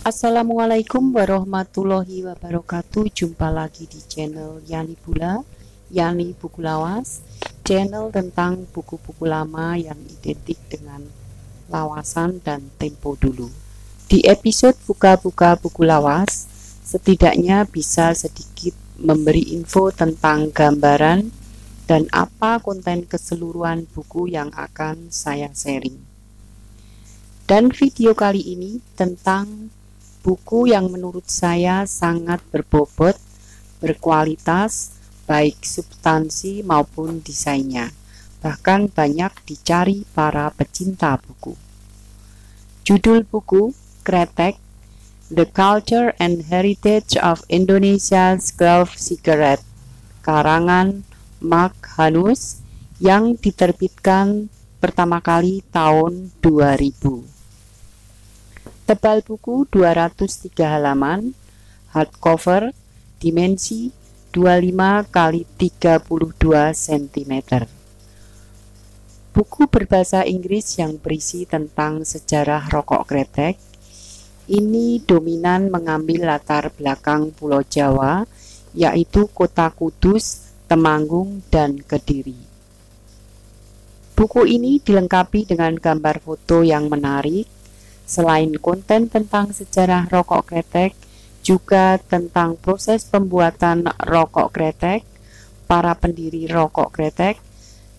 Assalamualaikum warahmatullahi wabarakatuh. Jumpa lagi di channel Yani Bula, Yani Buku Lawas, channel tentang buku-buku lama yang identik dengan lawasan dan tempo dulu. Di episode buka-buka buku lawas, setidaknya bisa sedikit memberi info tentang gambaran dan apa konten keseluruhan buku yang akan saya sharing. Dan video kali ini tentang buku yang menurut saya sangat berbobot, berkualitas, baik substansi maupun desainnya. Bahkan banyak dicari para pecinta buku. Judul buku Kretek, The Culture and Heritage of Indonesia's Gulf Cigarette, karangan Mark Hanus, yang diterbitkan pertama kali tahun 2000. Tebal buku 203 halaman, hardcover, dimensi 25 x 32 cm. Buku berbahasa Inggris yang berisi tentang sejarah rokok kretek. Ini dominan mengambil latar belakang Pulau Jawa, yaitu Kota Kudus, Temanggung, dan Kediri. Buku ini dilengkapi dengan gambar foto yang menarik. Selain konten tentang sejarah rokok kretek, juga tentang proses pembuatan rokok kretek, para pendiri rokok kretek,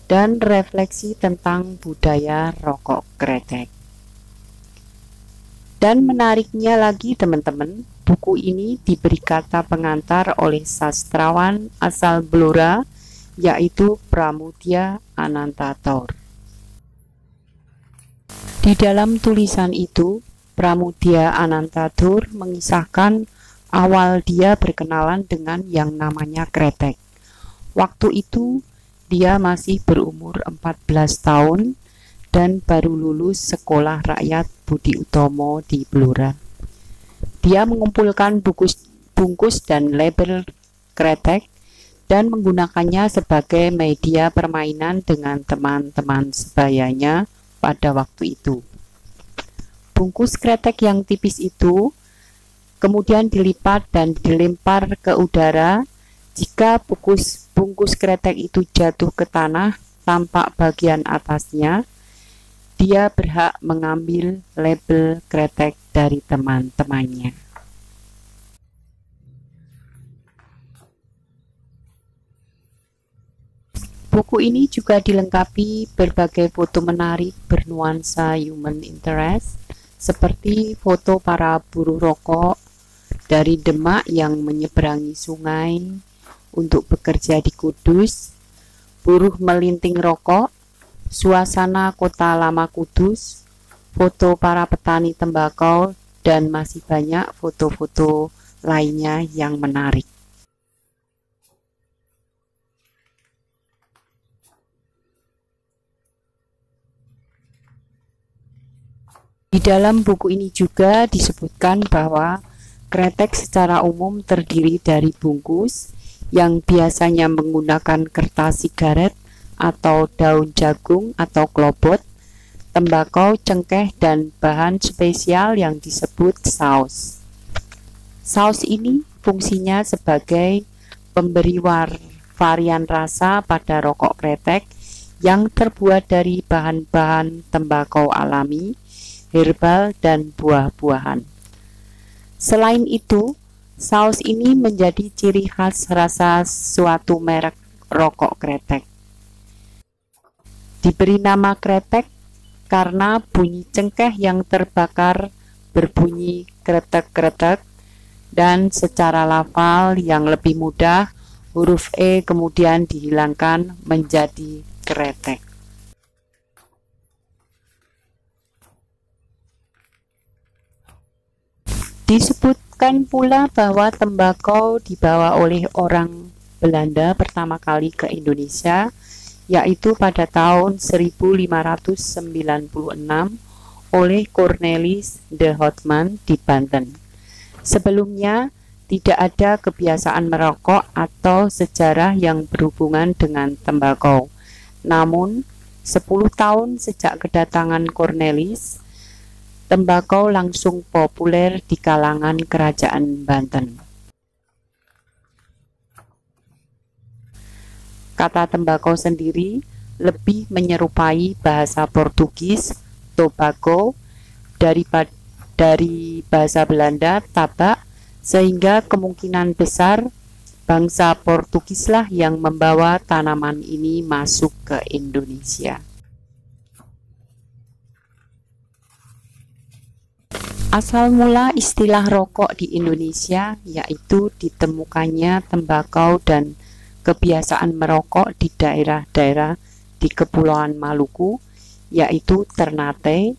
dan refleksi tentang budaya rokok kretek. Dan menariknya lagi teman-teman, buku ini diberi kata pengantar oleh sastrawan asal Blora, yaitu Pramudia Anantatur. Di dalam tulisan itu, Pramudia Anantatur mengisahkan awal dia berkenalan dengan yang namanya kretek. Waktu itu, dia masih berumur 14 tahun dan baru lulus sekolah rakyat Budi Utomo di Blora. Dia mengumpulkan bungkus dan label kretek dan menggunakannya sebagai media permainan dengan teman-teman sebayanya pada waktu itu. Bungkus kretek yang tipis itu kemudian dilipat dan dilempar ke udara. Jika bungkus kretek itu jatuh ke tanah tampak bagian atasnya, dia berhak mengambil label kretek dari teman-temannya. Buku ini juga dilengkapi berbagai foto menarik bernuansa human interest, seperti foto para buruh rokok dari Demak yang menyeberangi sungai untuk bekerja di Kudus, buruh melinting rokok, suasana kota lama Kudus, foto para petani tembakau, dan masih banyak foto-foto lainnya yang menarik. Di dalam buku ini juga disebutkan bahwa kretek secara umum terdiri dari bungkus yang biasanya menggunakan kertas sigaret atau daun jagung atau klobot, tembakau, cengkeh, dan bahan spesial yang disebut saus. Saus ini fungsinya sebagai pemberi varian rasa pada rokok kretek yang terbuat dari bahan-bahan tembakau alami, herbal, dan buah-buahan. Selain itu, saus ini menjadi ciri khas rasa suatu merek rokok kretek. Diberi nama kretek karena bunyi cengkeh yang terbakar berbunyi kretek-kretek, dan secara lafal yang lebih mudah, huruf E kemudian dihilangkan menjadi kretek. Disebutkan pula bahwa tembakau dibawa oleh orang Belanda pertama kali ke Indonesia, yaitu pada tahun 1596 oleh Cornelis de Houtman di Banten. Sebelumnya, tidak ada kebiasaan merokok atau sejarah yang berhubungan dengan tembakau. Namun, 10 tahun sejak kedatangan Cornelis, tembakau langsung populer di kalangan kerajaan Banten. Kata tembakau sendiri lebih menyerupai bahasa Portugis tobacco dari bahasa Belanda tabak, sehingga kemungkinan besar bangsa Portugislah yang membawa tanaman ini masuk ke Indonesia. Asal mula istilah rokok di Indonesia yaitu ditemukannya tembakau dan kebiasaan merokok di daerah-daerah di Kepulauan Maluku, yaitu Ternate,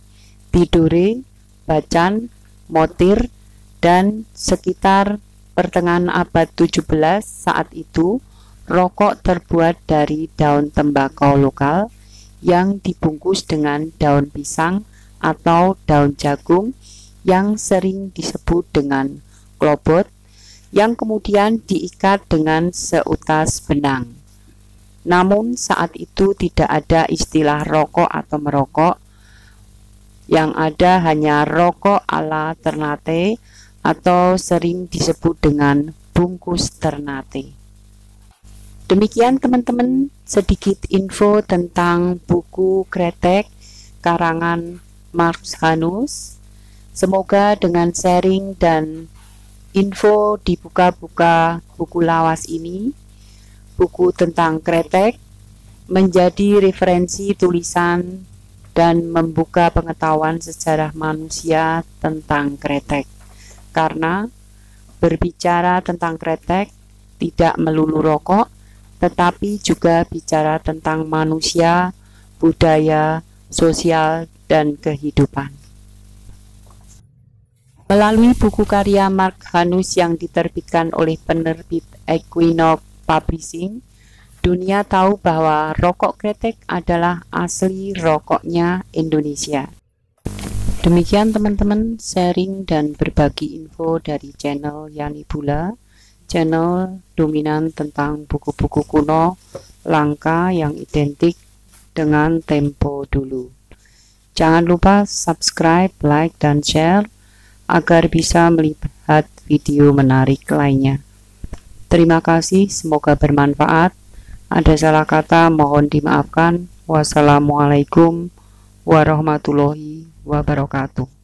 Tidore, Bacan, Motir, dan sekitar pertengahan abad 17. Saat itu rokok terbuat dari daun tembakau lokal yang dibungkus dengan daun pisang atau daun jagung yang sering disebut dengan klobot, yang kemudian diikat dengan seutas benang. Namun saat itu tidak ada istilah rokok atau merokok, yang ada hanya rokok ala Ternate atau sering disebut dengan bungkus Ternate. Demikian teman-teman, sedikit info tentang buku Kretek karangan Marcus Hanus. Semoga dengan sharing dan info di buka-buka buku lawas ini, buku tentang kretek, menjadi referensi tulisan dan membuka pengetahuan sejarah manusia tentang kretek. Karena berbicara tentang kretek tidak melulu rokok, tetapi juga bicara tentang manusia, budaya, sosial, dan kehidupan. Melalui buku karya Marcus Hanus yang diterbitkan oleh penerbit Equinox Publishing, dunia tahu bahwa rokok kretek adalah asli rokoknya Indonesia. Demikian teman-teman, sharing dan berbagi info dari channel Yani Bula, channel dominan tentang buku-buku kuno langka yang identik dengan tempo dulu. Jangan lupa subscribe, like, dan share agar bisa melihat video menarik lainnya. Terima kasih, semoga bermanfaat. Ada salah kata mohon dimaafkan. Wassalamualaikum warahmatullahi wabarakatuh.